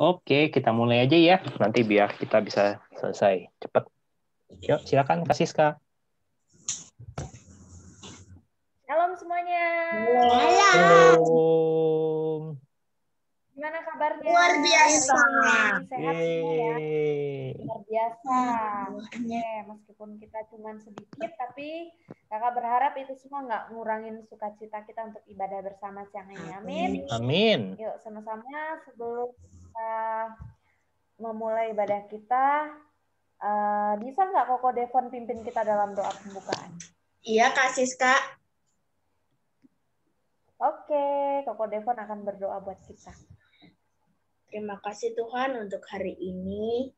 Oke, kita mulai aja ya. Nanti biar kita bisa selesai cepat. Yuk, silakan Kak Siska. Shalom semuanya. Halo. Gimana kabarnya? Luar biasa. Sehat semua ya? Yeay. Luar biasa. Oke, meskipun kita cuma sedikit, tapi kakak berharap itu semua nggak ngurangin sukacita kita untuk ibadah bersama siang ini. Amin. Amin. Yuk, sama-sama sebelum kita memulai ibadah kita, bisa nggak Koko Devon pimpin kita dalam doa pembukaan? Iya, Kak Siska. Oke, Koko Devon akan berdoa buat kita. Terima kasih Tuhan untuk hari ini.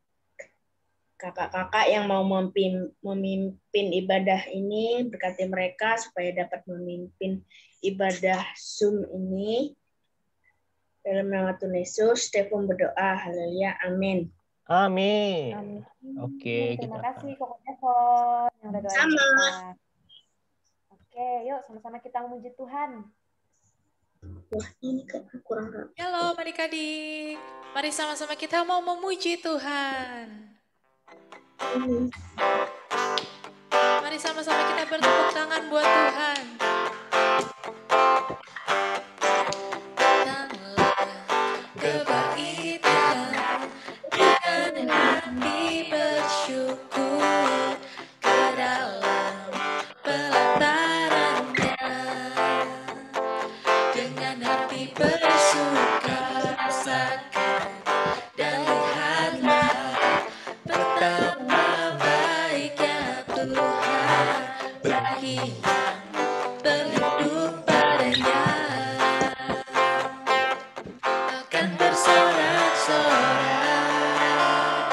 Kakak-kakak yang mau memimpin ibadah ini, berkati mereka supaya dapat memimpin ibadah Zoom ini. Dalam nama Tuhan Yesus, Stefan berdoa. Haleluya. Amin. Amin. Amin. Oke, Terima kita kasih Koko Devon yang udah doain Sama. kita. Oke, yuk sama-sama kita memuji Tuhan. Wah, ini kan kurang rapi. Halo adik-adik, mari sama-sama kita mau memuji Tuhan. Mari sama-sama kita bertepuk tangan buat Tuhan. Datanglah kebaikan dengan hati bersyukur ke dalam pelatarannya. Dengan hati bersuka rasakan dan lihatlah betapa baiknya Tuhan bagi yang berlindung padanya. Akan bersorak-sorak,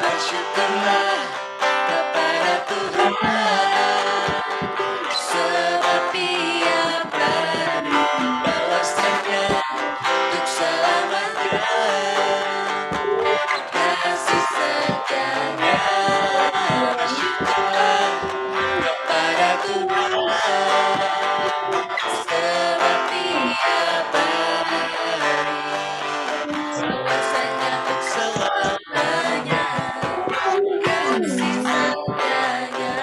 bersyukurlah kepada Tuhan, sebab Dia baik, balasannya untuk selamanya, kasih setianya. Bersyukurlah kepada Tuhan, sebab Dia baik, balasannya untuk selamanya, kasih setianya.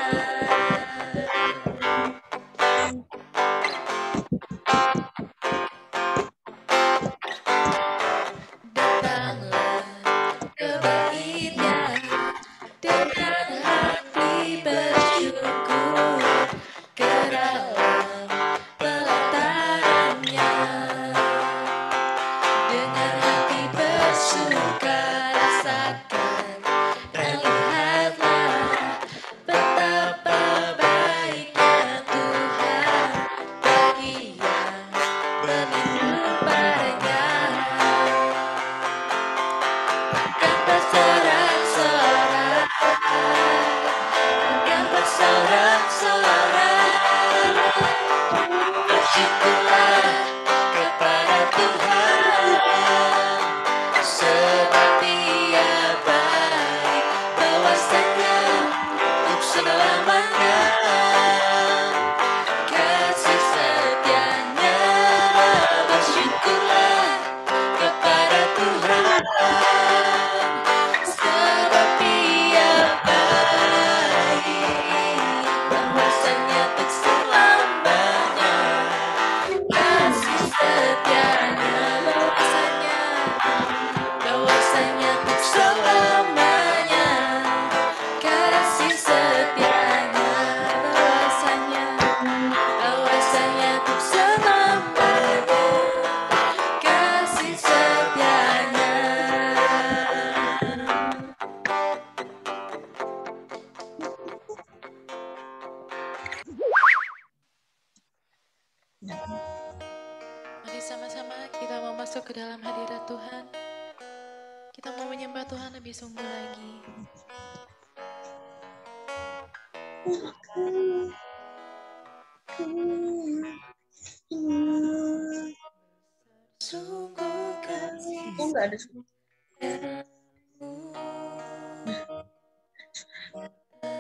Datanglah kebaikan dengan hati bersyukur ke dalam pelatarannya. Dengan hati bersuka rasakan dan lihatlah betapa baiknya Tuhan bagi yang berlindung padanya. Akan bersorak-sorak, akan bersorak-sorak, bersyukurlah kepada Tuhan, sebab Dia baik, balasannya untuk selamanya, kasih setianya. Bersyukurlah kepada Tuhan, sebab Dia baik, balasannya untuk selamanya, kasih setianya. Balasannya untuk selamanya, kasih setianya. Balasannya untuk selamanya, kasih setianya. Mari sama-sama kita mau masuk ke dalam hadirat Tuhan. Kita mau menyembah Tuhan lebih sungguh lagi. Sungguh kasih Kok nggak ada semua?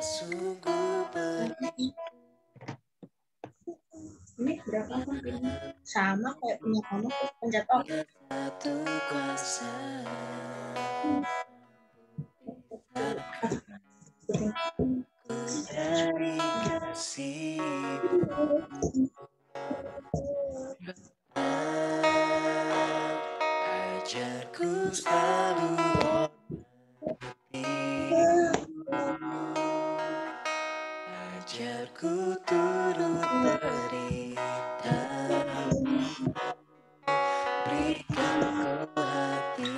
sungguh Ini berapa? Sama kayak punya kamu, pencet off. Satu kuasa ku dari kasih-Mu. Ajarku selalu hormati-Mu. Ajarku turut perintah-Mu. Berikan ku hati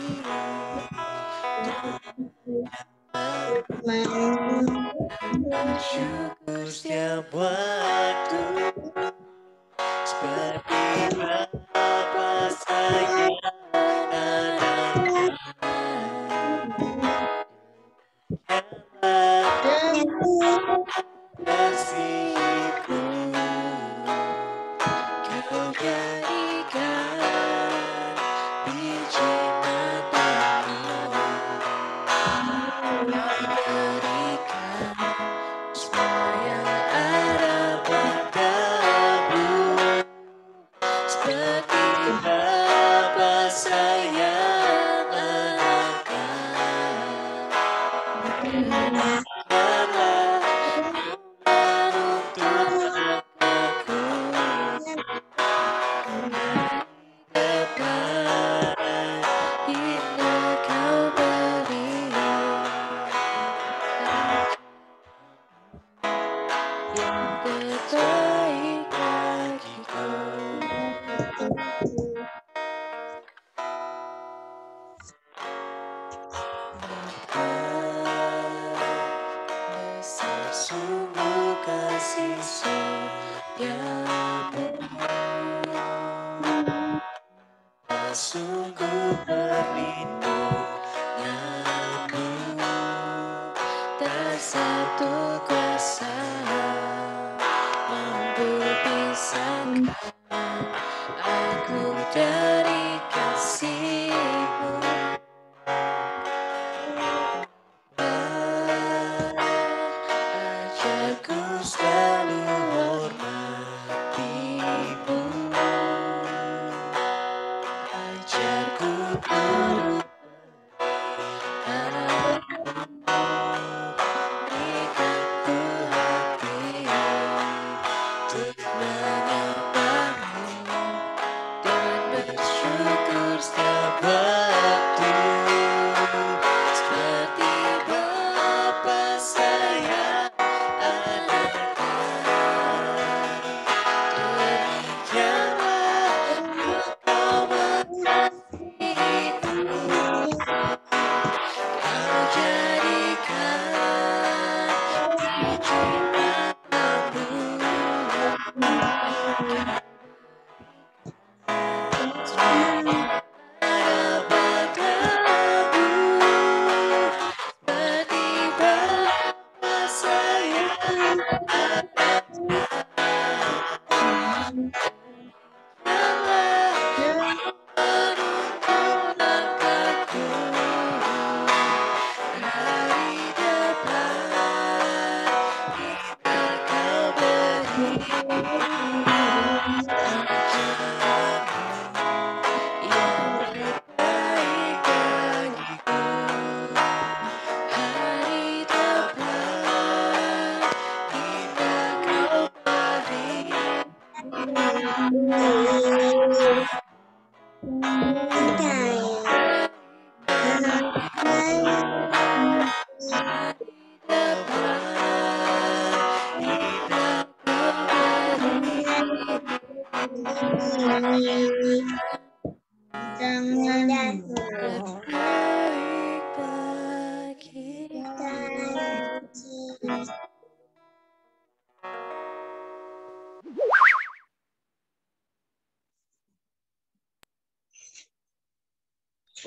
bersyukur setiap waktu, seperti Bapa sayang anaknya. Kasih-Ku, Kau jadikan biji matamu, berikan semua yang ada padamu, seperti Bapa sayang anaknya. Berikanlah iman untuk langkahku, depan indah Kau beri yang terbaik bagiku. Besar sungguh kasih setiamu, sungguh perlindunganmu, tak satu kuasa mampu pisahkan aku dari kasih-Mu. Ajarku selalu hormati-Mu. Ajarku turut perintah-Mu. Berikan ku hati untuk menyembah-Mu dan bersyukur setiap waktu, seperti Bapa sayang anaknya. Demikianlah Engkau mengasihi-Ku, Kau jadikan biji matamu, semua ada padamu, seperti Bapa sayang anaknya. Biarlah menuntun langkahku, hari depan indah Kau beri ajaran-Mu yang terbaik bagiku. Hari depan indah Kau beri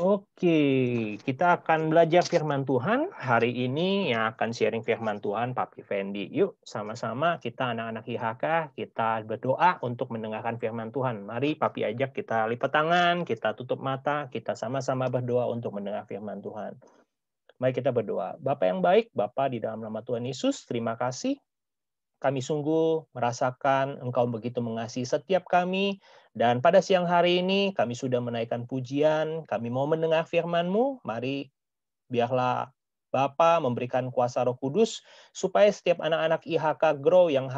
Oke, kita akan belajar firman Tuhan. Hari ini yang akan sharing firman Tuhan, Papi Fendi. Yuk, sama-sama kita anak-anak IHK, kita berdoa untuk mendengarkan firman Tuhan. Mari Papi ajak kita lipat tangan, kita tutup mata, kita sama-sama berdoa untuk mendengar firman Tuhan. Mari kita berdoa. Bapa yang baik, Bapa di dalam nama Tuhan Yesus, terima kasih. kami sungguh merasakan Engkau begitu mengasihi setiap kami. Dan pada siang hari ini kami sudah menaikkan pujian, kami mau mendengar firman-Mu. Mari biarlah Bapa memberikan kuasa Roh Kudus supaya setiap anak-anak IHK Grow yang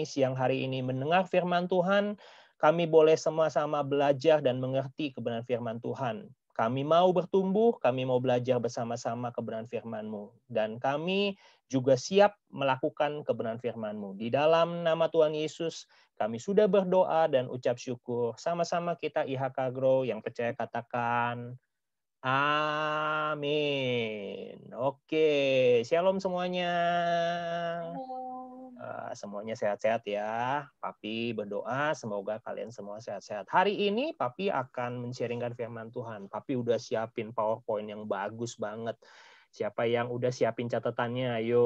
siang hari ini mendengar firman Tuhan, kami boleh sama-sama belajar dan mengerti kebenaran firman Tuhan. Kami mau bertumbuh, kami mau belajar bersama-sama kebenaran firman-Mu. Dan kami juga siap melakukan kebenaran firman-Mu. Di dalam nama Tuhan Yesus, kami sudah berdoa dan ucap syukur. Sama-sama kita IHK Grow yang percaya katakan, amin. Oke, shalom semuanya. Semuanya sehat-sehat ya. Papi berdoa semoga kalian semua sehat-sehat. Hari ini Papi akan men-sharingkan firman Tuhan. Papi udah siapin PowerPoint yang bagus banget. Siapa yang udah siapin catatannya? Ayo.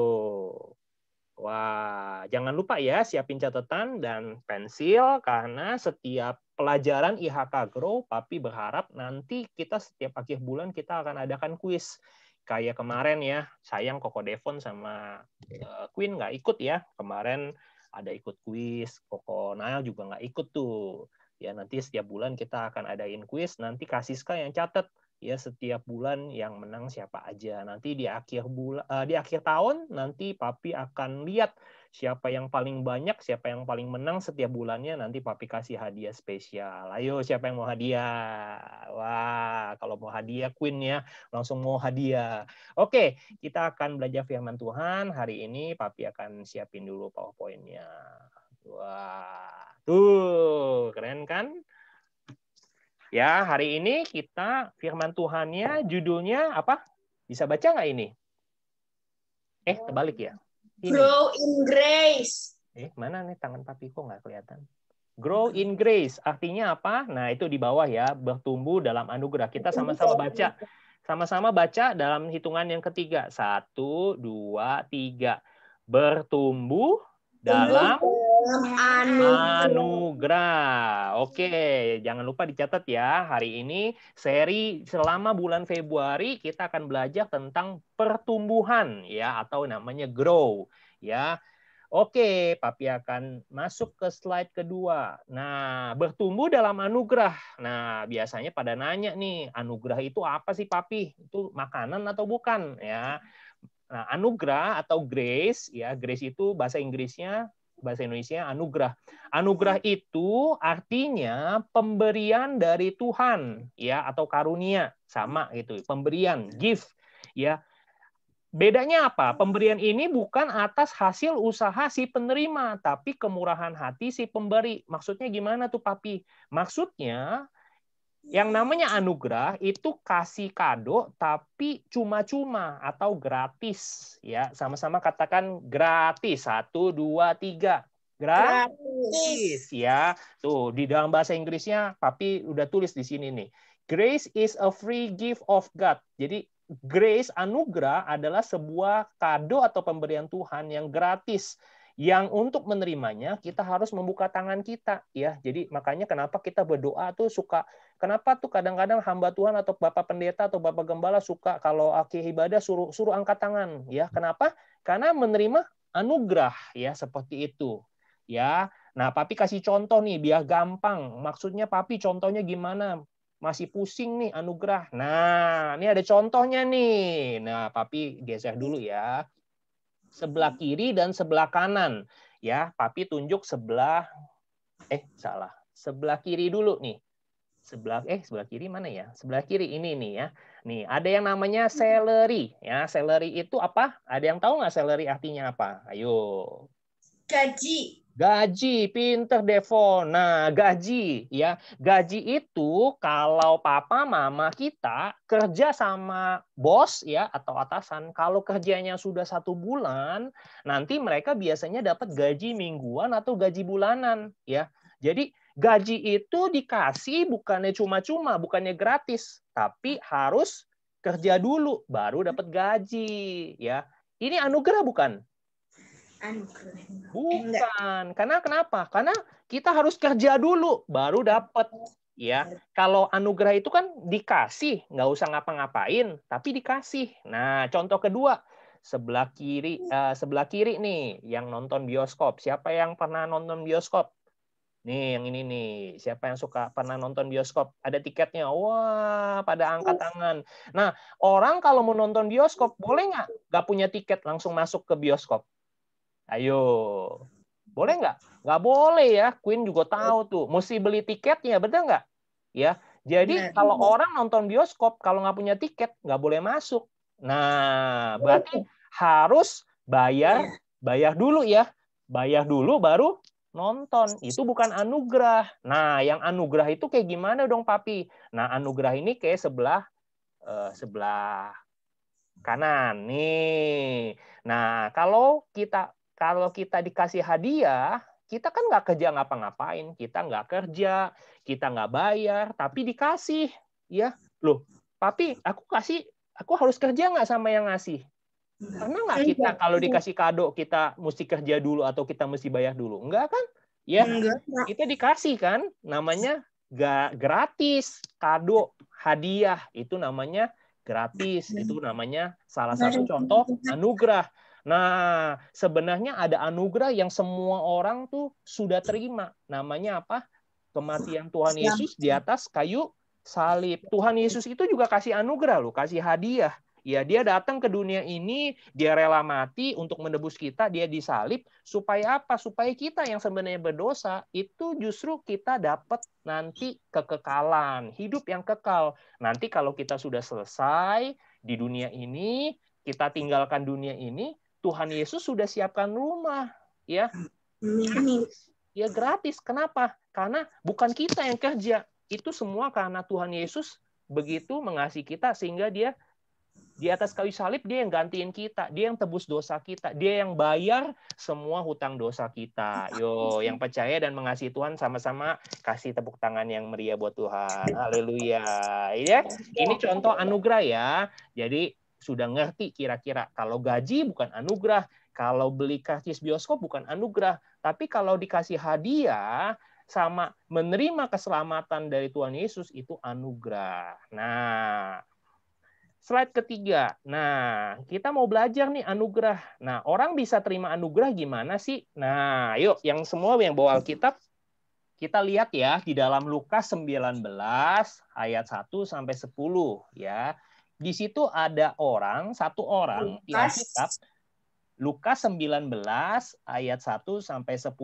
Wah, jangan lupa ya siapin catatan dan pensil karena setiap pelajaran IHK Grow, Papi berharap nanti kita setiap akhir bulan kita akan adakan kuis. Kayak kemarin ya, sayang Koko Devon sama Queen nggak ikut ya. Kemarin ada ikut kuis, Koko Nail juga nggak ikut tuh. Ya nanti setiap bulan kita akan adain kuis, nanti Kasiska yang catat ya setiap bulan yang menang siapa aja. Nanti di akhir tahun nanti Papi akan lihat siapa yang paling banyak, siapa yang paling menang setiap bulannya, nanti Papi kasih hadiah spesial. Ayo siapa yang mau hadiah? Wah, kalau mau hadiah Queen ya, langsung mau hadiah. Oke, kita akan belajar firman Tuhan. Hari ini Papi akan siapin dulu PowerPoint-nya. Wah, tuh keren kan? Ya, hari ini kita firman Tuhannya judulnya apa? Bisa baca nggak ini? Terbalik ya? Ini. Grow in grace. Mana nih tangan Papi kok nggak kelihatan? Grow in grace, artinya apa? Nah, itu di bawah ya, bertumbuh dalam anugerah. Kita sama-sama baca. Sama-sama baca dalam hitungan yang ketiga. 1, 2, 3. Bertumbuh dalam anugerah. Oke, jangan lupa dicatat ya. Hari ini seri selama bulan Februari kita akan belajar tentang pertumbuhan ya atau namanya grow ya. Oke, Papi akan masuk ke slide kedua. Nah, bertumbuh dalam anugerah. Nah, biasanya pada nanya nih, anugerah itu apa sih, Papi? Itu makanan atau bukan ya? Nah, anugerah atau grace ya, grace itu bahasa Inggrisnya, bahasa Indonesia anugerah. Anugerah itu artinya pemberian dari Tuhan ya atau karunia, sama gitu, pemberian, gift ya. Bedanya apa? Pemberian ini bukan atas hasil usaha si penerima, tapi kemurahan hati si pemberi. Maksudnya gimana tuh, Papi? Maksudnya yang namanya anugerah itu kasih kado tapi cuma-cuma atau gratis ya. Sama-sama katakan gratis. 1 2 3. Gratis ya. Tuh di dalam bahasa Inggrisnya Papi udah tulis di sini nih. Grace is a free gift of God. Jadi grace, anugerah adalah sebuah kado atau pemberian Tuhan yang gratis. Yang untuk menerimanya kita harus membuka tangan kita ya. Jadi makanya kenapa kita berdoa tuh suka, kenapa tuh kadang-kadang hamba Tuhan atau Bapak Pendeta atau Bapak Gembala suka kalau akhir ibadah suruh angkat tangan ya. Kenapa? Karena menerima anugerah ya seperti itu. Ya. Nah, Papi kasih contoh nih biar gampang. Maksudnya Papi contohnya gimana? Masih pusing nih anugerah. Nah, ini ada contohnya nih. Nah, Papi geser dulu ya. Sebelah kiri dan sebelah kanan. Ya, Papi tunjuk sebelah salah. Sebelah kiri dulu nih. Sebelah kiri mana ya? Sebelah kiri ini nih ya. Nih, ada yang namanya salary ya. Salary itu apa? Ada yang tahu nggak salary artinya apa? Ayo. Gaji. Gaji, pinter Devon. Nah, gaji ya. Gaji itu kalau papa mama kita kerja sama bos ya atau atasan, kalau kerjanya sudah 1 bulan, nanti mereka biasanya dapat gaji mingguan atau gaji bulanan ya. Jadi gaji itu dikasih bukannya cuma-cuma, bukannya gratis, tapi harus kerja dulu baru dapat gaji ya. Ini anugerah bukan? Bukan. Karena kenapa? Karena kita harus kerja dulu baru dapat ya. Kalau anugerah itu kan dikasih, nggak usah ngapa-ngapain, tapi dikasih. Nah, contoh kedua, sebelah kiri nih yang nonton bioskop. Siapa yang pernah nonton bioskop? Nih, yang ini nih. Siapa yang pernah nonton bioskop? Ada tiketnya. Wah, pada angkat tangan. Nah, orang kalau mau nonton bioskop, boleh nggak punya tiket langsung masuk ke bioskop? Ayo. Boleh nggak? Nggak boleh ya. Queen juga tahu tuh. Mesti beli tiketnya, betul nggak? Ya. Jadi, kalau orang nonton bioskop, kalau nggak punya tiket, nggak boleh masuk. Nah, berarti harus bayar dulu ya. Bayar dulu baru nonton. Itu bukan anugerah. Nah, yang anugerah itu kayak gimana dong, Papi? Nah, anugerah ini kayak sebelah kanan nih. Nah, kalau kita dikasih hadiah, kita kan nggak kerja ngapa-ngapain, kita nggak kerja, kita nggak bayar, tapi dikasih, ya. Loh, Papi, aku harus kerja nggak sama yang ngasih? Pernah nggak kita kalau dikasih kado kita mesti kerja dulu atau kita mesti bayar dulu? Enggak kan? Ya, kita dikasih kan, namanya gratis, kado, hadiah itu namanya gratis, itu namanya salah satu contoh anugerah. Nah, sebenarnya ada anugerah yang semua orang tuh sudah terima. Namanya apa? Kematian Tuhan Yesus di atas kayu salib. Tuhan Yesus itu juga kasih anugerah loh, kasih hadiah. Ya, dia datang ke dunia ini, dia rela mati untuk menebus kita, dia disalib supaya apa? Supaya kita yang sebenarnya berdosa itu justru kita dapat nanti kekekalan, hidup yang kekal. Nanti kalau kita sudah selesai di dunia ini, kita tinggalkan dunia ini, Tuhan Yesus sudah siapkan rumah, ya. Ya gratis. Kenapa? Karena bukan kita yang kerja. Itu semua karena Tuhan Yesus begitu mengasihi kita sehingga dia di atas kayu salib, dia yang gantiin kita, dia yang tebus dosa kita, dia yang bayar semua hutang dosa kita. Yo, yang percaya dan mengasihi Tuhan sama-sama kasih tepuk tangan yang meriah buat Tuhan. Haleluya. Ya, ini contoh anugerah ya. Jadi sudah ngerti kira-kira kalau gaji bukan anugerah, kalau beli karcis bioskop bukan anugerah, tapi kalau dikasih hadiah sama menerima keselamatan dari Tuhan Yesus itu anugerah. Nah, slide ketiga. Nah, kita mau belajar nih anugerah. Nah, orang bisa terima anugerah gimana sih? Nah, yuk yang semua yang bawa Alkitab, kita lihat ya di dalam Lukas 19 ayat 1 sampai 10 ya. Di situ ada satu orang di Alkitab, Lukas 19 ayat 1 sampai 10.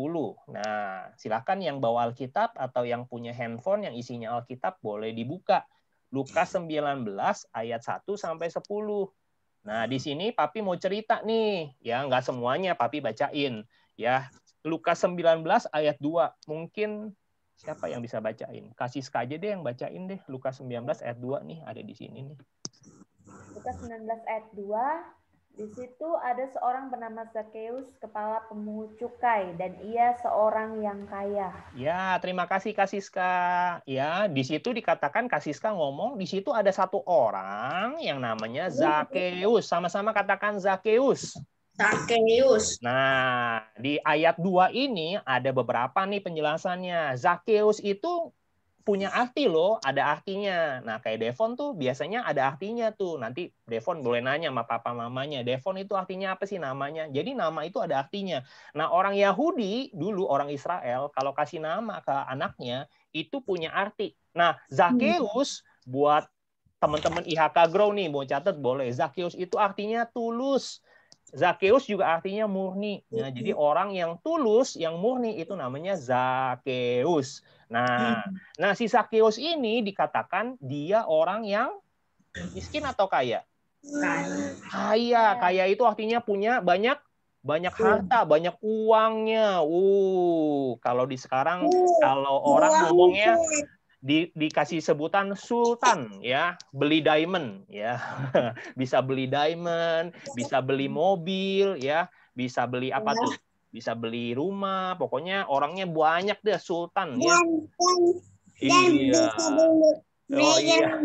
Nah, silakan yang bawa Alkitab atau yang punya handphone yang isinya Alkitab boleh dibuka. Lukas 19 ayat 1 sampai 10. Nah, di sini Papi mau cerita nih, ya nggak semuanya Papi bacain, ya. Lukas 19 ayat 2. Mungkin siapa yang bisa bacain? Kasiska aja deh yang bacain deh. Lukas 19 ayat 2 nih ada di sini nih. Lukas 19 ayat 2. Di situ ada seorang bernama Zakeus, kepala pemungut cukai, dan ia seorang yang kaya. Ya, terima kasih Kasiska. Ya, di situ dikatakan Kasiska ngomong, di situ ada satu orang yang namanya Zakeus. Sama-sama katakan Zakeus. Zakeus. Nah, di ayat 2 ini ada beberapa nih penjelasannya. Zakeus itu punya arti loh, ada artinya. Nah, kayak Devon tuh biasanya ada artinya tuh. Nanti Devon boleh nanya sama papa mamanya, Devon itu artinya apa sih namanya? Jadi nama itu ada artinya. Nah, orang Yahudi dulu, orang Israel, kalau kasih nama ke anaknya, itu punya arti. Nah, Zakeus buat teman-teman IHK Grow nih, mau catat boleh. Zakeus itu artinya tulus. Zakeus juga artinya murni. Nah, jadi orang yang tulus, yang murni itu namanya Zakeus. Nah, si Zakeus ini dikatakan dia orang yang miskin atau kaya? Kaya. Kaya itu artinya punya banyak harta, banyak uangnya. Kalau di sekarang kalau orang ngomongnya dikasih sebutan sultan ya, beli diamond ya. Bisa beli diamond, bisa beli mobil ya, bisa beli apa tuh? Bisa beli rumah, pokoknya orangnya banyak deh, sultan ya. Iya. Oh iya.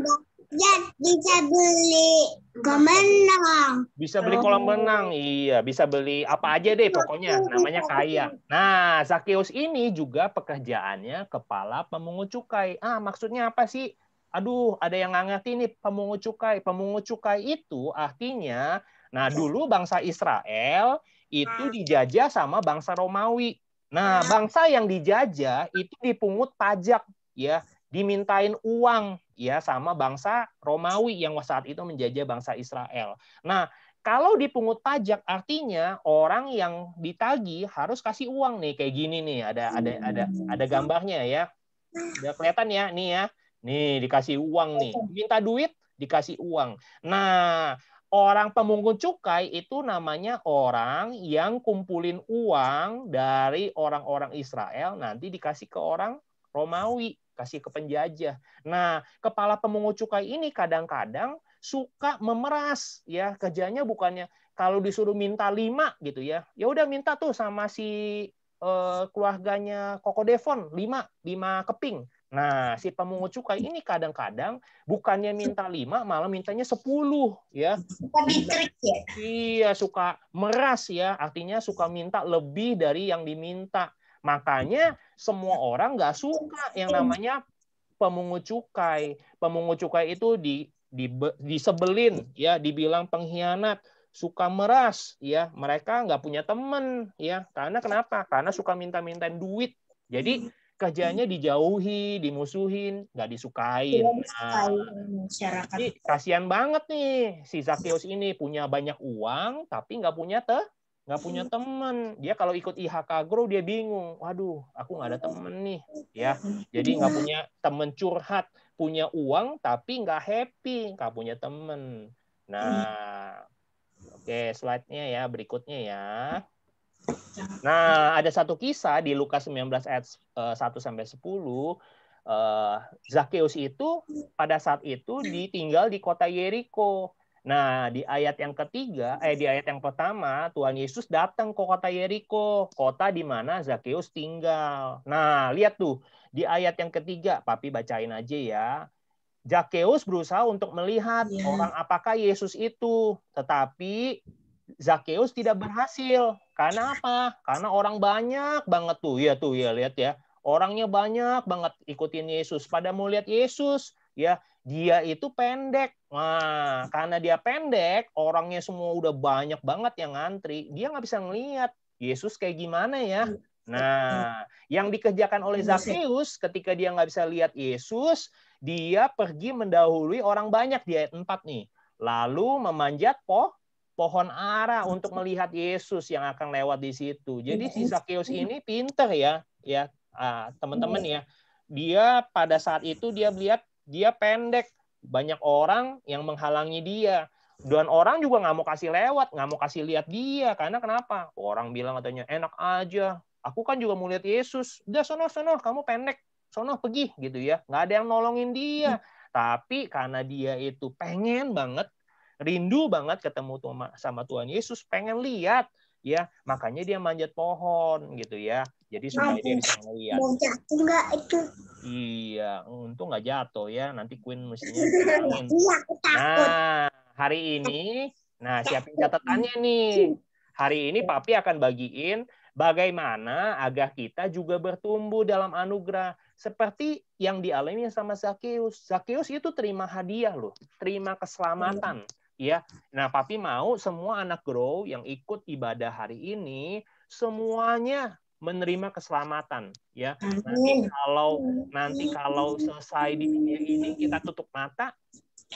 Bisa beli kolam renang. Bisa beli kolam renang, iya. Bisa beli apa aja deh, pokoknya namanya kaya. Nah, Zakeus ini juga pekerjaannya kepala pemungut cukai. Maksudnya apa sih? Aduh, ada yang nggak ngerti nih pemungut cukai. Pemungut cukai itu artinya Nah, dulu bangsa Israel itu dijajah sama bangsa Romawi. Nah, bangsa yang dijajah itu dipungut pajak, ya, dimintain uang, ya, sama bangsa Romawi yang saat itu menjajah bangsa Israel. Nah, kalau dipungut pajak artinya orang yang ditagih harus kasih uang nih, kayak gini nih, ada gambarnya ya. Udah kelihatan ya, nih ya. Nih dikasih uang nih. Minta duit, dikasih uang. Nah, orang pemungut cukai itu namanya orang yang kumpulin uang dari orang-orang Israel nanti dikasih ke orang Romawi, kasih ke penjajah. Nah, kepala pemungut cukai ini kadang-kadang suka memeras, ya, kerjanya bukannya kalau disuruh minta 5 gitu ya. Ya udah minta tuh sama si keluarganya Koko Devon 5 keping. Nah, si pemungut cukai ini kadang-kadang bukannya minta 5, malah mintanya 10, ya. Iya, suka meras ya, artinya suka minta lebih dari yang diminta. Makanya semua orang nggak suka yang namanya pemungut cukai. Pemungut cukai itu disebelin, ya, dibilang pengkhianat, suka meras, ya. Mereka nggak punya teman, ya. Karena kenapa? Karena suka minta-mintain duit. Jadi kerjanya dijauhi, dimusuhin, nggak disukain. Nah, ini kasihan banget nih si Zakeus ini, punya banyak uang tapi nggak punya teman. Dia kalau ikut IHK Grow dia bingung. Waduh, aku nggak ada temen nih, ya. Jadi nggak punya temen curhat, punya uang tapi nggak happy, nggak punya temen. Nah, oke, slide-nya ya, berikutnya ya. Nah, ada satu kisah di Lukas 19 ayat 1-10. Zakeus itu pada saat itu ditinggal di kota Yeriko. Nah, di ayat yang pertama, Tuhan Yesus datang ke kota Yeriko, kota di mana Zakeus tinggal. Nah, lihat tuh, di ayat yang ketiga, Papi bacain aja ya. Zakeus berusaha untuk melihat orang apakah Yesus itu, tetapi Zakeus tidak berhasil. Karena apa? Karena orang banyak banget tuh. Ya tuh ya, lihat ya. Orangnya banyak banget ikutin Yesus. Pada mau lihat Yesus, ya, dia itu pendek. Nah, karena dia pendek, orangnya semua udah banyak banget yang ngantri. Dia nggak bisa ngelihat Yesus kayak gimana ya. Nah, yang dikerjakan oleh Zakeus ketika dia nggak bisa lihat Yesus, dia pergi mendahului orang banyak di ayat 4 nih. Lalu memanjat pohon ara untuk melihat Yesus yang akan lewat di situ. Jadi si Zakeus ini pinter ya, teman-teman ya. Dia pada saat itu dia melihat dia pendek, banyak orang yang menghalangi dia. Dan orang juga nggak mau kasih lewat, nggak mau kasih lihat dia. Karena kenapa? Orang bilang katanya enak aja. Aku kan juga mau lihat Yesus. Udah sono, kamu pendek. Sono pergi gitu ya. Nggak ada yang nolongin dia. Tapi karena dia itu pengen banget, rindu banget ketemu sama Tuhan Yesus, pengen lihat, ya, makanya dia manjat pohon gitu ya. Jadi supaya dia bisa melihat. Mau jatuh nggak itu? Iya, untung nggak jatuh ya. Nanti Queen mestinya bilangin. Nah, hari ini, siapin catatannya nih. Hari ini Papi akan bagiin bagaimana agar kita juga bertumbuh dalam anugerah. Seperti yang dialami sama Zakeus. Zakeus itu terima hadiah loh, terima keselamatan. Ya, nah Papi mau semua anak Grow yang ikut ibadah hari ini semuanya menerima keselamatan. Ya, nanti kalau selesai di dunia ini kita tutup mata,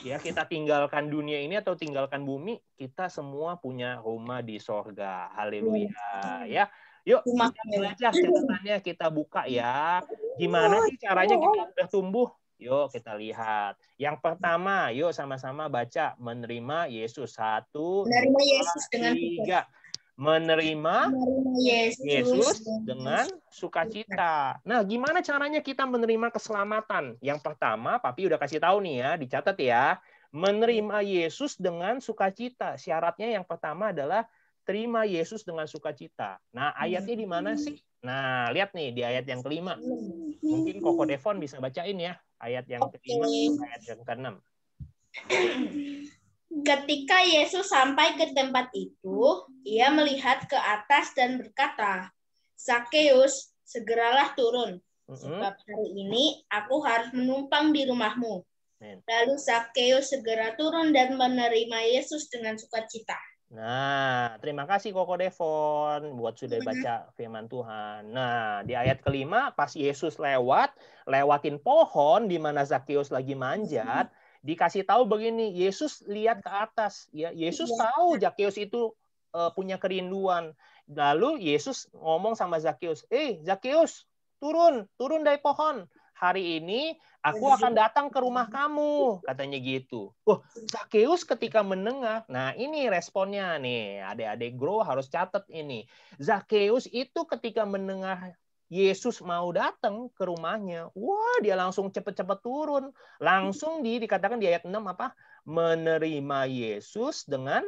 ya kita tinggalkan dunia ini atau tinggalkan bumi, kita semua punya rumah di sorga. Haleluya. Ya, yuk kita belajar catatannya, kita buka ya. Gimana sih caranya kita bertumbuh? Yuk kita lihat. Yang pertama, yuk sama-sama baca menerima Yesus. 1, 2, 3. Menerima Yesus dengan sukacita. Nah, gimana caranya kita menerima keselamatan? Yang pertama, Papi udah kasih tahu nih ya, dicatat ya. Menerima Yesus dengan sukacita. Syaratnya yang pertama adalah terima Yesus dengan sukacita. Nah, ayatnya di mana sih? Nah, lihat nih di ayat yang kelima. Mungkin Koko Devon bisa bacain ya. Ayat yang kelima, ayat yang keenam. Ketika Yesus sampai ke tempat itu, ia melihat ke atas dan berkata, Zakeus, segeralah turun, sebab hari ini aku harus menumpang di rumahmu. Lalu Zakeus segera turun dan menerima Yesus dengan sukacita. Nah, terima kasih Koko Devon buat sudah baca firman Tuhan. Nah, di ayat kelima pas Yesus lewatin pohon di mana Zakeus lagi manjat, dikasih tahu begini, Yesus lihat ke atas, ya. Yesus tahu Zakeus itu punya kerinduan. Lalu Yesus ngomong sama Zakeus, Zakeus, turun dari pohon. Hari ini aku akan datang ke rumah kamu, katanya gitu. Zakeus ketika mendengar, nah ini responnya nih, adik-adik Grow harus catat ini. Zakeus itu ketika mendengar Yesus mau datang ke rumahnya, wah dia langsung cepat-cepat turun. Langsung dikatakan di ayat 6 apa? Menerima Yesus dengan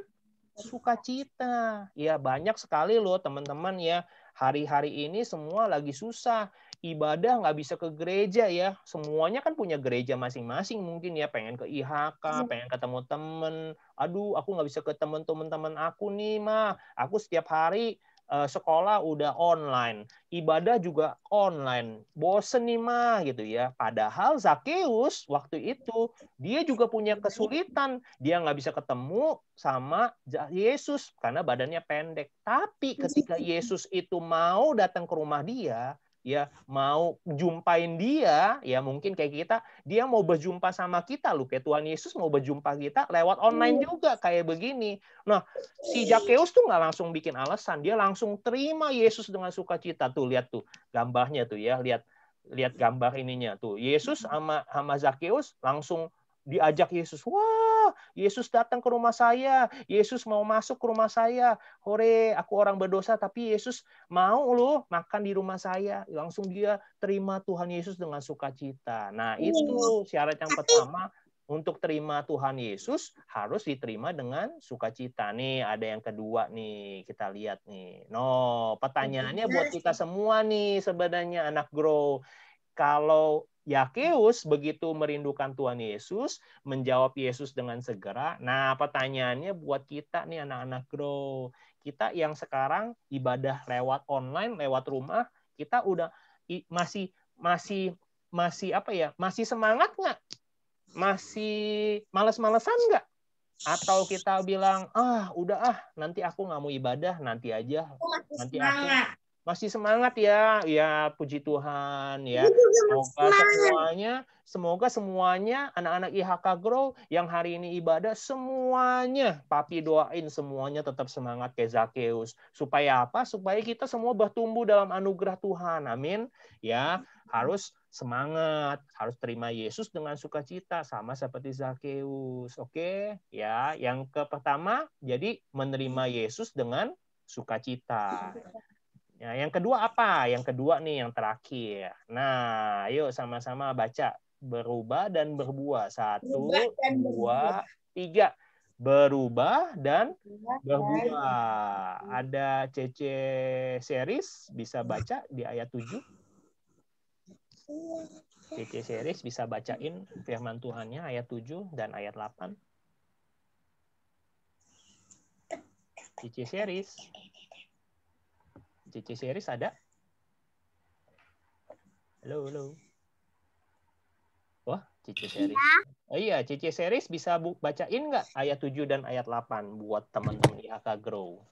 sukacita. Ya banyak sekali loh teman-teman ya. Hari-hari ini semua lagi susah. Ibadah nggak bisa ke gereja ya. Semuanya kan punya gereja masing-masing mungkin ya. Pengen ke IHK, pengen ketemu temen. Aduh, aku nggak bisa ketemu teman-teman aku nih, Ma. Aku setiap hari sekolah udah online. Ibadah juga online. Bosen nih, Ma, gitu ya. Padahal Zakeus waktu itu, dia juga punya kesulitan. Dia nggak bisa ketemu sama Yesus karena badannya pendek. Tapi ketika Yesus itu mau datang ke rumah dia, ya mau jumpain dia, ya mungkin kayak kita, dia mau berjumpa sama kita loh, kayak Tuhan Yesus mau berjumpa kita lewat online juga kayak begini. Nah, si Zakeus tuh nggak langsung bikin alasan, dia langsung terima Yesus dengan sukacita. Tuh lihat tuh gambarnya tuh ya, lihat gambar ininya tuh. Yesus sama Zakeus langsung diajak Yesus. Wah, Yesus datang ke rumah saya. Yesus mau masuk ke rumah saya. Hore, aku orang berdosa, tapi Yesus mau loh makan di rumah saya. Langsung dia terima Tuhan Yesus dengan sukacita. Nah, itu syarat yang pertama. Untuk terima Tuhan Yesus harus diterima dengan sukacita. Nih, ada yang kedua nih. Kita lihat nih. No, pertanyaannya buat kita semua nih sebenarnya anak Grow. Kalau Zakeus begitu merindukan Tuhan Yesus, menjawab Yesus dengan segera. Nah, pertanyaannya buat kita nih anak-anak Grow. Kita yang sekarang ibadah lewat online, lewat rumah, kita udah masih apa ya? Masih semangat nggak? Masih males-malesan nggak? Atau kita bilang, nanti aku nggak mau ibadah, nanti aja. Nanti aku masih semangat ya, ya puji Tuhan ya. Semoga semuanya anak-anak IHK Grow yang hari ini ibadah semuanya, Papi doain semuanya tetap semangat kayak Zakeus. Supaya apa? Supaya kita semua bertumbuh dalam anugerah Tuhan. Amin. Ya, harus semangat, harus terima Yesus dengan sukacita sama seperti Zakeus. Oke, ya. Yang pertama jadi menerima Yesus dengan sukacita. Ya, yang kedua apa? Yang kedua nih yang terakhir. Nah, ayo sama-sama baca. Berubah dan berbuah. 1, 2, 3. Berubah dan berbuah. Ada Cece Series bisa baca di ayat 7. Cece Series bisa bacain firman Tuhannya ayat 7 dan ayat 8. Cece Series. Cece Series ada? Halo. Wah, Cece Series. Oh iya, Cece Series bisa bacain nggak ayat 7 dan ayat 8 buat teman-teman IHK Grow?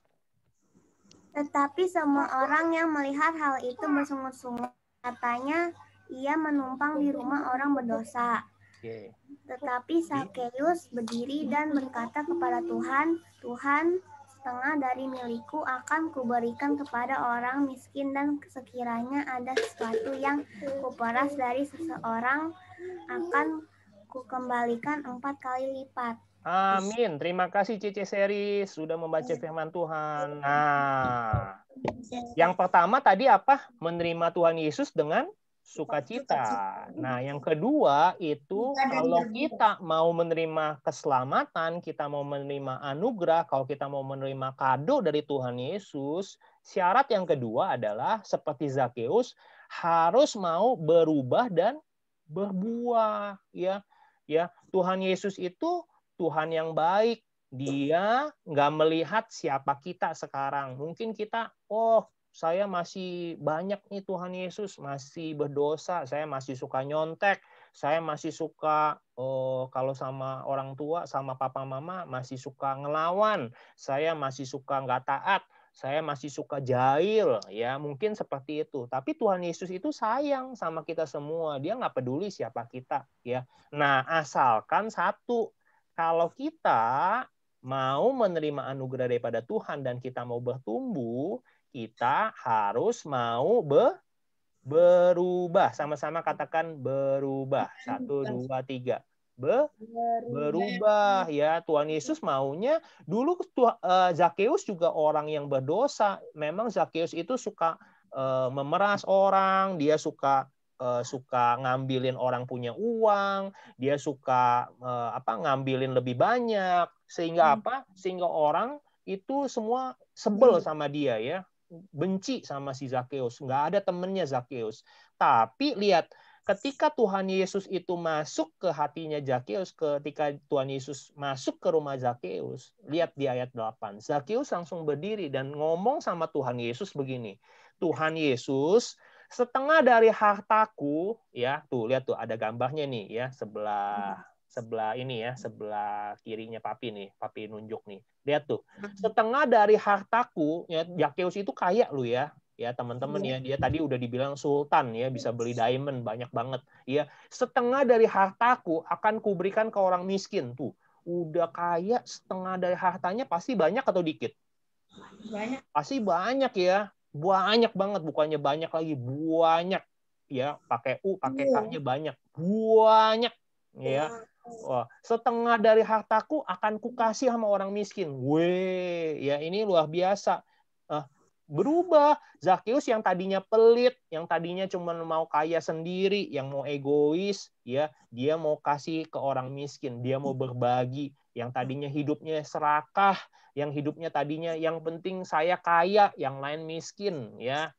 Tetapi semua orang yang melihat hal itu bersungut-sungut, katanya ia menumpang di rumah orang berdosa. Okay. Tetapi Zakeus berdiri dan berkata kepada Tuhan, Tuhan, setengah dari milikku akan kuberikan kepada orang miskin, dan sekiranya ada sesuatu yang kuperas dari seseorang akan kukembalikan 4 kali lipat. Amin. Terima kasih Cece Series sudah membaca firman Tuhan. Nah, yang pertama tadi apa? Menerima Tuhan Yesus dengan sukacita. Nah, yang kedua itu kalau kita mau menerima keselamatan, kita mau menerima anugerah, kalau kita mau menerima kado dari Tuhan Yesus, syarat yang kedua adalah seperti Zakeus harus mau berubah dan berbuah, ya. Ya, Tuhan Yesus itu Tuhan yang baik. Dia nggak melihat siapa kita sekarang. Mungkin kita, saya masih banyak nih Tuhan Yesus, masih berdosa, saya masih suka nyontek, saya masih suka kalau sama orang tua, sama papa mama masih suka ngelawan, saya masih suka nggak taat, saya masih suka jahil, ya mungkin seperti itu. Tapi Tuhan Yesus itu sayang sama kita semua, dia nggak peduli siapa kita, ya. Nah, asalkan satu, kalau kita mau menerima anugerah daripada Tuhan dan kita mau bertumbuh, kita harus mau berubah. Sama-sama katakan berubah. 1, 2, 3. Berubah, ya. Tuhan Yesus maunya dulu Zakeus juga orang yang berdosa. Memang Zakeus itu suka memeras orang, dia suka ngambilin orang punya uang, dia suka ngambilin lebih banyak, sehingga apa? Sehingga orang itu semua sebel sama dia, ya, benci sama si Zakeus, nggak ada temennya Zakeus. Tapi lihat, ketika Tuhan Yesus itu masuk ke hatinya Zakeus, ketika Tuhan Yesus masuk ke rumah Zakeus, lihat di ayat 8, Zakeus langsung berdiri dan ngomong sama Tuhan Yesus begini, Tuhan Yesus, setengah dari hartaku, ya, tuh lihat tuh ada gambarnya nih, ya, sebelah ini, ya, sebelah kirinya Papi nih, Papi nunjuk nih, lihat tuh, setengah dari hartaku, ya, Zakeus itu kaya lu, ya teman-teman, ya, dia tadi udah dibilang sultan, ya, bisa beli diamond banyak banget, ya, setengah dari hartaku akan kuberikan ke orang miskin. Tuh udah kaya, setengah dari hartanya pasti banyak atau dikit? Banyak. Pasti banyak, ya, banyak banget, bukannya banyak lagi, banyak, ya, pakai U pakai K-nya banyak, ya. Wah, setengah dari hartaku akan kukasih sama orang miskin. Weh, ya, ini luar biasa. Berubah. Zakeus yang tadinya pelit, yang tadinya cuma mau kaya sendiri, yang mau egois, ya, dia mau kasih ke orang miskin, dia mau berbagi. Yang tadinya hidupnya serakah, yang hidupnya tadinya yang penting saya kaya, yang lain miskin, ya.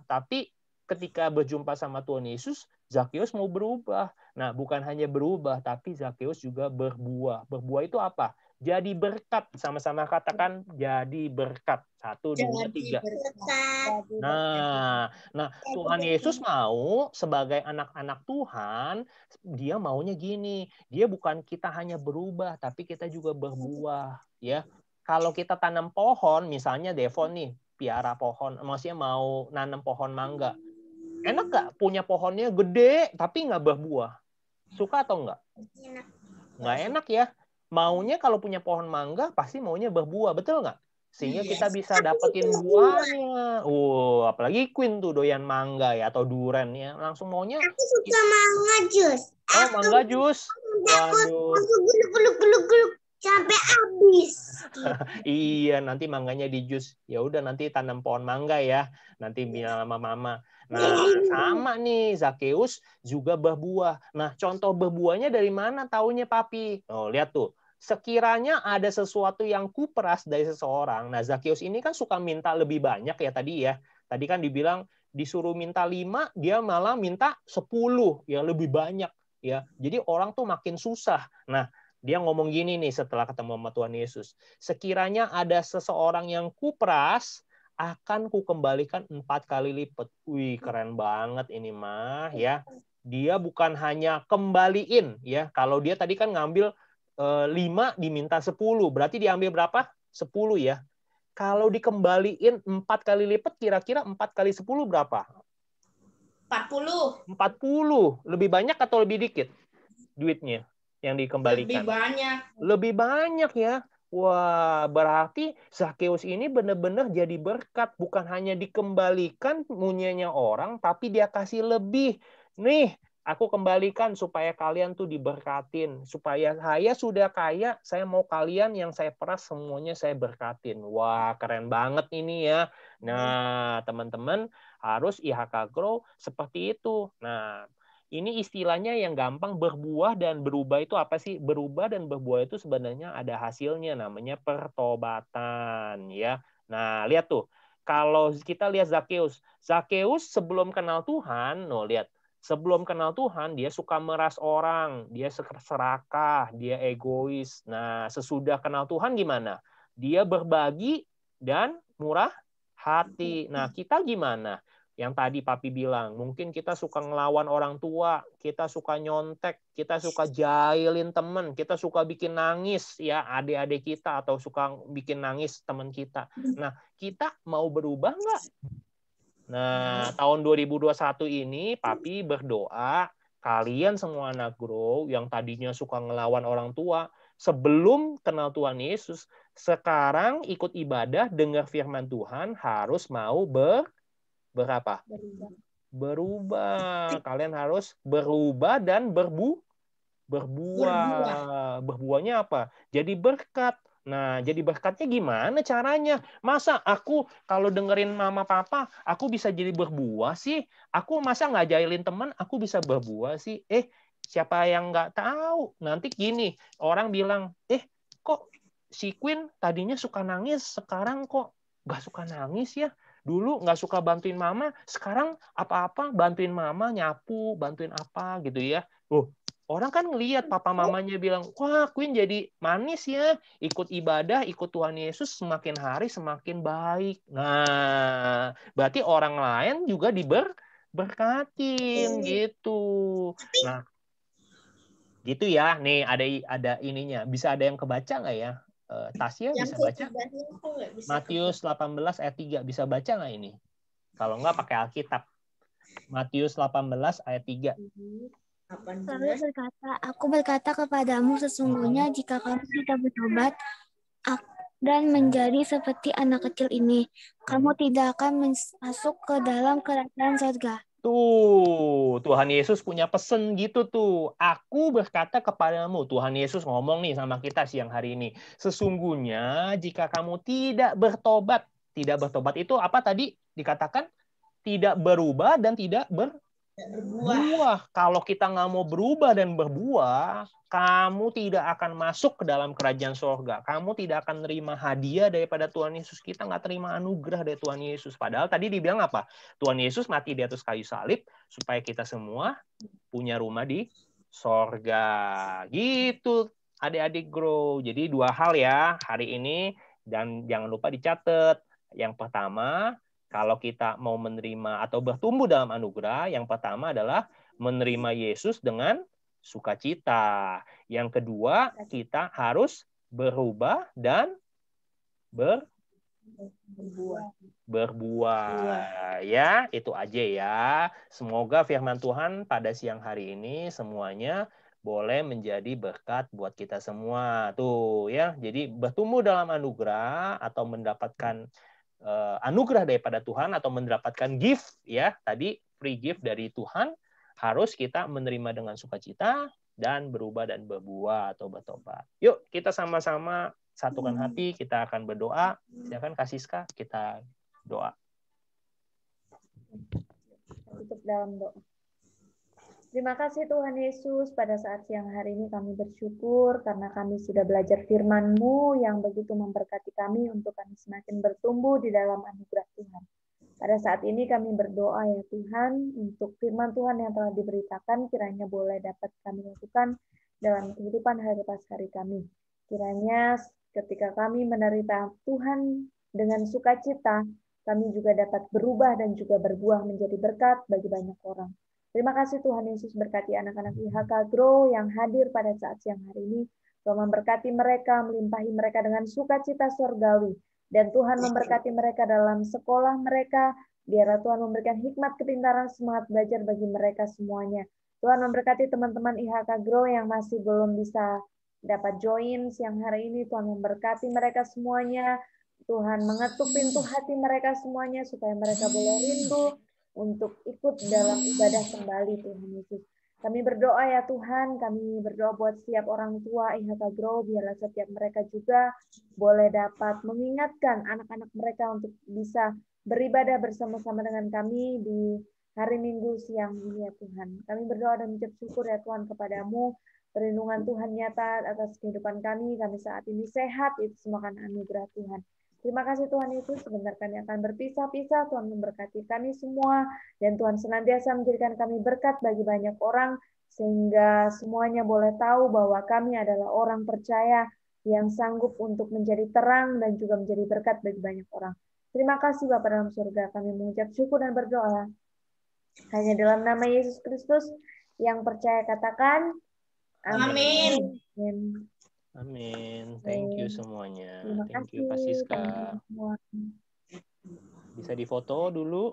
Tapi ketika berjumpa sama Tuhan Yesus, Zakeus mau berubah. Nah, bukan hanya berubah, tapi Zakeus juga berbuah. Berbuah itu apa? Jadi berkat. Sama-sama katakan jadi berkat. 1, 2, 3. Nah, Tuhan Yesus mau sebagai anak-anak Tuhan, dia maunya gini. Dia bukan kita hanya berubah, tapi kita juga berbuah, ya. Kalau kita tanam pohon, misalnya Devon nih, piara pohon, maksudnya mau nanam pohon mangga. Enak nggak punya pohonnya gede, tapi nggak berbuah? Suka atau nggak? Nggak enak, ya. Maunya kalau punya pohon mangga, pasti maunya berbuah, betul nggak? Sehingga kita bisa dapetin buahnya. Apalagi Queen tuh doyan mangga, ya, atau duren, ya. Langsung maunya. Aku suka mangga jus. Oh, mangga jus. Waduh. Guluk-guluk sampai habis. Iya, nanti mangganya di jus. Ya udah, nanti tanam pohon mangga, ya. Nanti bilang sama mama. Nah, sama nih, Zakeus juga berbuah. Nah, contoh berbuahnya dari mana taunya, Papi? Oh, lihat tuh. Sekiranya ada sesuatu yang kuperas dari seseorang. Nah, Zakeus ini kan suka minta lebih banyak, ya, tadi, ya. Tadi kan dibilang disuruh minta 5, dia malah minta 10, ya, lebih banyak, ya. Jadi orang tuh makin susah. Nah, dia ngomong gini nih setelah ketemu sama Tuhan Yesus. Sekiranya ada seseorang yang kuperas, akan kukembalikan 4 kali lipat. Wih, keren banget ini mah, ya. Dia bukan hanya kembaliin, ya. Kalau dia tadi kan ngambil 5 diminta 10, berarti diambil berapa? 10, ya. Kalau dikembaliin 4 kali lipat, kira-kira 4 kali 10 berapa? 40. 40. Lebih banyak atau lebih dikit duitnya yang dikembalikan? Lebih banyak, ya. Wah, berarti Zakeus ini benar-benar jadi berkat. Bukan hanya dikembalikan punyanya orang, tapi dia kasih lebih. Nih, aku kembalikan supaya kalian tuh diberkatin. Supaya saya sudah kaya, saya mau kalian yang saya peras semuanya saya berkatin. Wah, keren banget ini, ya. Nah, teman-teman, harus IHK Grow seperti itu. Nah, ini istilahnya yang gampang, berbuah dan berubah itu apa sih? Berubah dan berbuah itu sebenarnya ada hasilnya, namanya pertobatan, ya. Nah, lihat tuh. Kalau kita lihat Zakeus. Zakeus sebelum kenal Tuhan, lihat. Sebelum kenal Tuhan, dia suka meras orang, dia serakah, dia egois. Nah, sesudah kenal Tuhan gimana? Dia berbagi dan murah hati. Nah, kita gimana? Yang tadi Papi bilang, mungkin kita suka ngelawan orang tua, kita suka nyontek, kita suka jahilin temen, kita suka bikin nangis ya adik-adik kita, atau suka bikin nangis teman kita. Nah, kita mau berubah nggak? Nah, tahun 2021 ini Papi berdoa, kalian semua anak Grow yang tadinya suka ngelawan orang tua, sebelum kenal Tuhan Yesus, sekarang ikut ibadah, dengar firman Tuhan, harus mau berapa? Berubah. Kalian harus berubah dan berbuah. Berbuahnya apa? Jadi berkat. Nah, jadi berkatnya gimana caranya? Masa aku kalau dengerin mama papa, aku bisa jadi berbuah sih? Aku masa nggak jahilin teman, aku bisa berbuah sih? Siapa yang nggak tahu? Nanti gini, orang bilang, kok si Queen tadinya suka nangis, sekarang kok nggak suka nangis ya? Dulu nggak suka bantuin mama, sekarang apa-apa bantuin mama, nyapu, bantuin apa gitu ya. Orang kan ngelihat papa mamanya bilang, wah Queen jadi manis ya, ikut ibadah, ikut Tuhan Yesus, semakin hari semakin baik. Nah, berarti orang lain juga diberkatin gitu. Nah, gitu ya. Nih ada ininya. Bisa ada yang kebaca nggak ya? Tasya bisa baca? Matius 18 ayat 3 bisa baca nggak ini? Kalau nggak pakai Alkitab. Matius 18 ayat 3. Lalu aku berkata kepadamu, sesungguhnya jika kamu tidak bertobat dan menjadi seperti anak kecil ini, kamu tidak akan masuk ke dalam kerajaan surga. Tuh, Tuhan Yesus punya pesen gitu tuh. Aku berkata kepadamu, Tuhan Yesus ngomong nih sama kita siang hari ini. Sesungguhnya jika kamu tidak bertobat itu apa tadi dikatakan? Tidak berubah dan tidak berbuah. Kalau kita nggak mau berubah dan berbuah, kamu tidak akan masuk ke dalam kerajaan surga. Kamu tidak akan terima hadiah daripada Tuhan Yesus. Kita nggak terima anugerah dari Tuhan Yesus. Padahal tadi dibilang apa? Tuhan Yesus mati di atas kayu salib supaya kita semua punya rumah di surga. Gitu, adik-adik Grow. Jadi 2 hal ya hari ini, dan jangan lupa dicatat. Yang pertama, kalau kita mau menerima atau bertumbuh dalam anugerah, yang pertama adalah menerima Yesus dengan sukacita. Yang kedua, kita harus berubah dan berbuah. Ya, itu aja ya. Semoga firman Tuhan pada siang hari ini semuanya boleh menjadi berkat buat kita semua. Tuh ya, jadi bertumbuh dalam anugerah atau mendapatkan anugerah daripada Tuhan atau mendapatkan gift ya, tadi free gift dari Tuhan, harus kita menerima dengan sukacita dan berubah dan berbuah atau bertobat. Yuk kita sama-sama satukan hati, kita akan berdoa. Silakan Kak Siska, kita doa. Tutup dalam doa. Terima kasih Tuhan Yesus, pada saat siang hari ini kami bersyukur karena kami sudah belajar firman-Mu yang begitu memberkati kami untuk kami semakin bertumbuh di dalam anugerah Tuhan. Pada saat ini kami berdoa ya Tuhan, untuk firman Tuhan yang telah diberitakan kiranya boleh dapat kami lakukan dalam kehidupan hari pas hari kami. Kiranya ketika kami menerima Tuhan dengan sukacita, kami juga dapat berubah dan juga berbuah menjadi berkat bagi banyak orang. Terima kasih Tuhan Yesus, berkati anak-anak IHK Grow yang hadir pada saat siang hari ini. Tuhan memberkati mereka, melimpahi mereka dengan sukacita surgawi. Dan Tuhan memberkati mereka dalam sekolah mereka. Biarlah Tuhan memberikan hikmat, kepintaran, semangat belajar bagi mereka semuanya. Tuhan memberkati teman-teman IHK Grow yang masih belum bisa dapat join siang hari ini. Tuhan memberkati mereka semuanya. Tuhan mengetuk pintu hati mereka semuanya supaya mereka boleh rindu untuk ikut dalam ibadah kembali Tuhan Yesus. Kami berdoa ya Tuhan, kami berdoa buat setiap orang tua IHK Grow, biarlah setiap mereka juga boleh dapat mengingatkan anak-anak mereka untuk bisa beribadah bersama-sama dengan kami di hari Minggu siang ini ya Tuhan. Kami berdoa dan mengucap syukur ya Tuhan kepadamu, perlindungan Tuhan nyata atas kehidupan kami saat ini sehat, itu semua kan anugerah Tuhan. Terima kasih Tuhan Yesus, sebentar kami akan berpisah-pisah, Tuhan memberkati kami semua, dan Tuhan senantiasa menjadikan kami berkat bagi banyak orang, sehingga semuanya boleh tahu bahwa kami adalah orang percaya yang sanggup untuk menjadi terang dan juga menjadi berkat bagi banyak orang. Terima kasih Bapa dalam surga, kami mengucap syukur dan berdoa. Hanya dalam nama Yesus Kristus yang percaya katakan, amin. Amin. Amin. Thank you semuanya. Terima Thank kasih you Kak Siska. teman-teman semua. Bisa difoto dulu?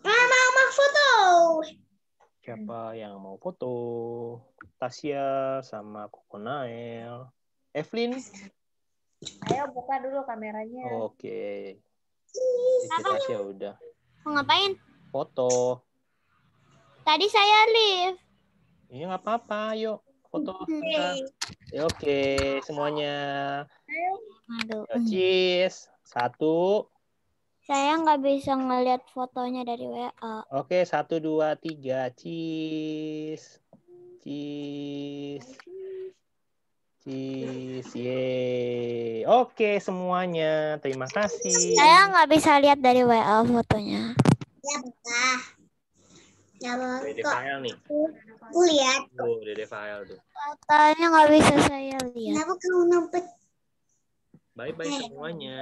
Mau foto. Siapa yang mau foto? Tasya sama Koko Nael. Evelyn? Ayo buka dulu kameranya. Oke. Cici Tasya udah. Mau ngapain? Foto. Tadi saya live. Iya nggak apa-apa, yuk foto. Oke, semuanya. Aduh. Cheers. 1. Saya nggak bisa ngeliat fotonya dari WA. Oke, 1, 2, 3. Cheers. Cheers. Cheers. Yeay. Oke, semuanya. Terima kasih. Saya nggak bisa lihat dari WA fotonya. Ya, Pak. Ya, Dede file nih. Aku lihat. Tuh, Dede file tuh. Katanya nggak bisa saya lihat. Kenapa kamu numpet? Bye-bye semuanya.